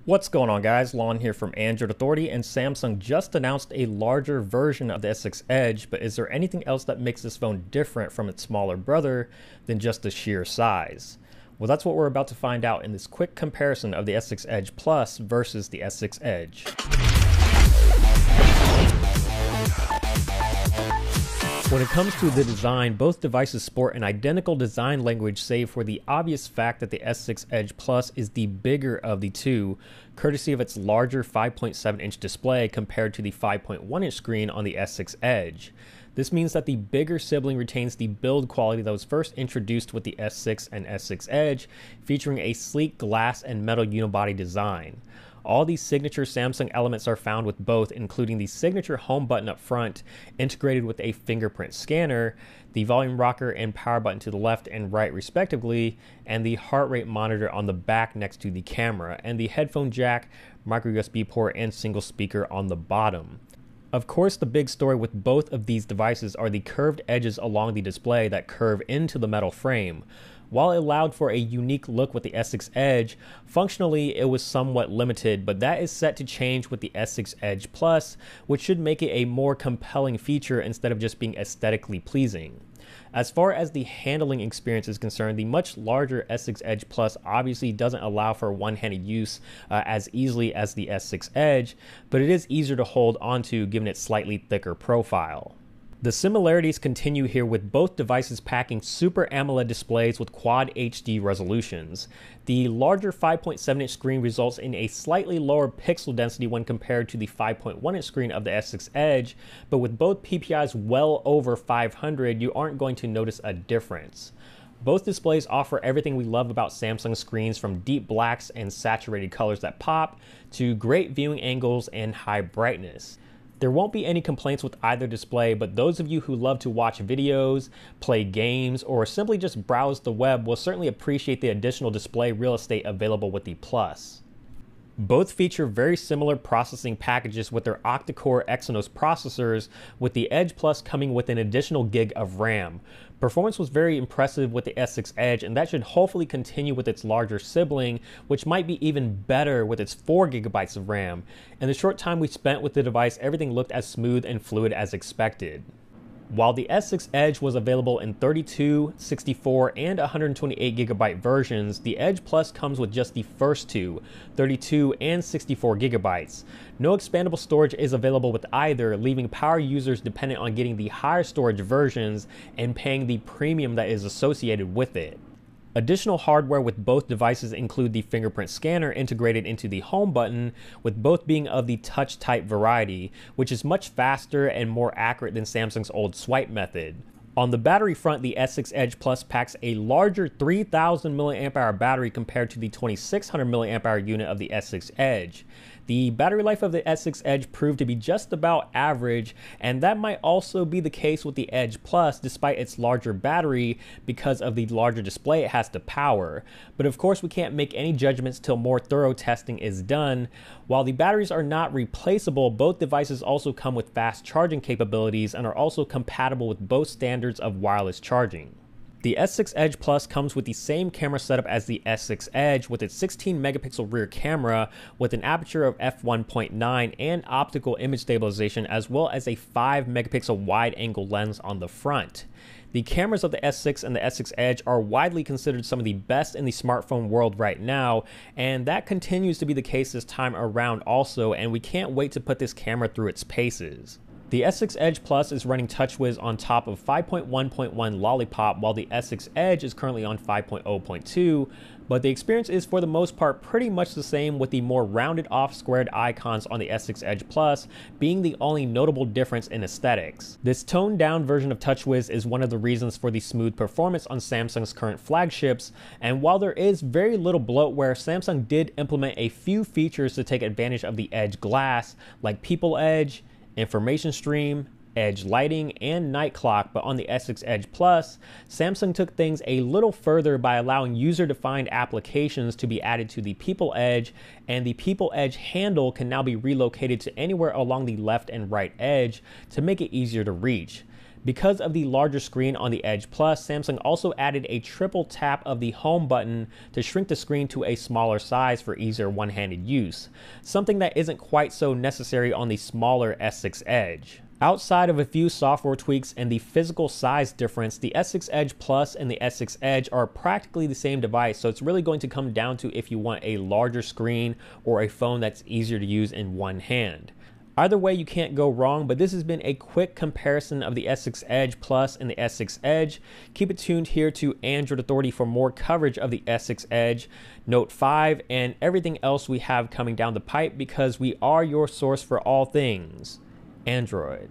What's going on, guys? Lon here from Android Authority, and Samsung just announced a larger version of the S6 Edge, but is there anything else that makes this phone different from its smaller brother than just the sheer size? Well, that's what we're about to find out in this quick comparison of the S6 Edge Plus versus the S6 Edge. When it comes to the design, both devices sport an identical design language save for the obvious fact that the S6 Edge Plus is the bigger of the two, courtesy of its larger 5.7-inch display compared to the 5.1-inch screen on the S6 Edge. This means that the bigger sibling retains the build quality that was first introduced with the S6 and S6 Edge, featuring a sleek glass and metal unibody design. All these signature Samsung elements are found with both, including the signature home button up front, integrated with a fingerprint scanner, the volume rocker and power button to the left and right respectively, and the heart rate monitor on the back next to the camera, and the headphone jack, micro USB port, and single speaker on the bottom. Of course, the big story with both of these devices are the curved edges along the display that curve into the metal frame. While it allowed for a unique look with the S6 Edge, functionally it was somewhat limited, but that is set to change with the S6 Edge Plus, which should make it a more compelling feature instead of just being aesthetically pleasing. As far as the handling experience is concerned, the much larger S6 Edge Plus obviously doesn't allow for one-handed use as easily as the S6 Edge, but it is easier to hold onto given its slightly thicker profile. The similarities continue here with both devices packing Super AMOLED displays with Quad HD resolutions. The larger 5.7-inch screen results in a slightly lower pixel density when compared to the 5.1-inch screen of the S6 Edge, but with both PPIs well over 500, you aren't going to notice a difference. Both displays offer everything we love about Samsung screens, from deep blacks and saturated colors that pop, to great viewing angles and high brightness. There won't be any complaints with either display, but those of you who love to watch videos, play games, or simply just browse the web will certainly appreciate the additional display real estate available with the Plus. Both feature very similar processing packages with their octa-core Exynos processors, with the Edge Plus coming with an additional gig of RAM. Performance was very impressive with the S6 Edge, and that should hopefully continue with its larger sibling, which might be even better with its 4 GB of RAM. In the short time we spent with the device, everything looked as smooth and fluid as expected. While the S6 Edge was available in 32, 64, and 128 GB versions, the Edge Plus comes with just the first two, 32 and 64 GB. No expandable storage is available with either, leaving power users dependent on getting the higher storage versions and paying the premium that is associated with it. Additional hardware with both devices include the fingerprint scanner integrated into the home button, with both being of the touch type variety, which is much faster and more accurate than Samsung's old swipe method. On the battery front, the S6 Edge Plus packs a larger 3000 mAh battery compared to the 2600 mAh unit of the S6 Edge. The battery life of the S6 Edge proved to be just about average, and that might also be the case with the Edge Plus despite its larger battery because of the larger display it has to power. But of course, we can't make any judgments till more thorough testing is done. While the batteries are not replaceable, both devices also come with fast charging capabilities and are also compatible with both standards of wireless charging. The S6 Edge Plus comes with the same camera setup as the S6 Edge, with its 16 megapixel rear camera with an aperture of f1.9 and optical image stabilization, as well as a 5 megapixel wide angle lens on the front. The cameras of the S6 and the S6 Edge are widely considered some of the best in the smartphone world right now, and that continues to be the case this time around also, and we can't wait to put this camera through its paces. The S6 Edge Plus is running TouchWiz on top of 5.1.1 Lollipop, while the S6 Edge is currently on 5.0.2, but the experience is for the most part pretty much the same, with the more rounded off squared icons on the S6 Edge Plus being the only notable difference in aesthetics. This toned down version of TouchWiz is one of the reasons for the smooth performance on Samsung's current flagships, and while there is very little bloatware, Samsung did implement a few features to take advantage of the Edge glass, like People Edge, Information Stream, Edge Lighting, and Night Clock. But on the S6 Edge Plus, Samsung took things a little further by allowing user-defined applications to be added to the People Edge, and the People Edge handle can now be relocated to anywhere along the left and right edge to make it easier to reach. Because of the larger screen on the Edge Plus, Samsung also added a triple tap of the home button to shrink the screen to a smaller size for easier one-handed use, something that isn't quite so necessary on the smaller S6 Edge. Outside of a few software tweaks and the physical size difference, the S6 Edge Plus and the S6 Edge are practically the same device, so it's really going to come down to if you want a larger screen or a phone that's easier to use in one hand. Either way, you can't go wrong, but this has been a quick comparison of the S6 Edge Plus and the S6 Edge. Keep it tuned here to Android Authority for more coverage of the S6 Edge, Note 5, and everything else we have coming down the pipe, because we are your source for all things Android.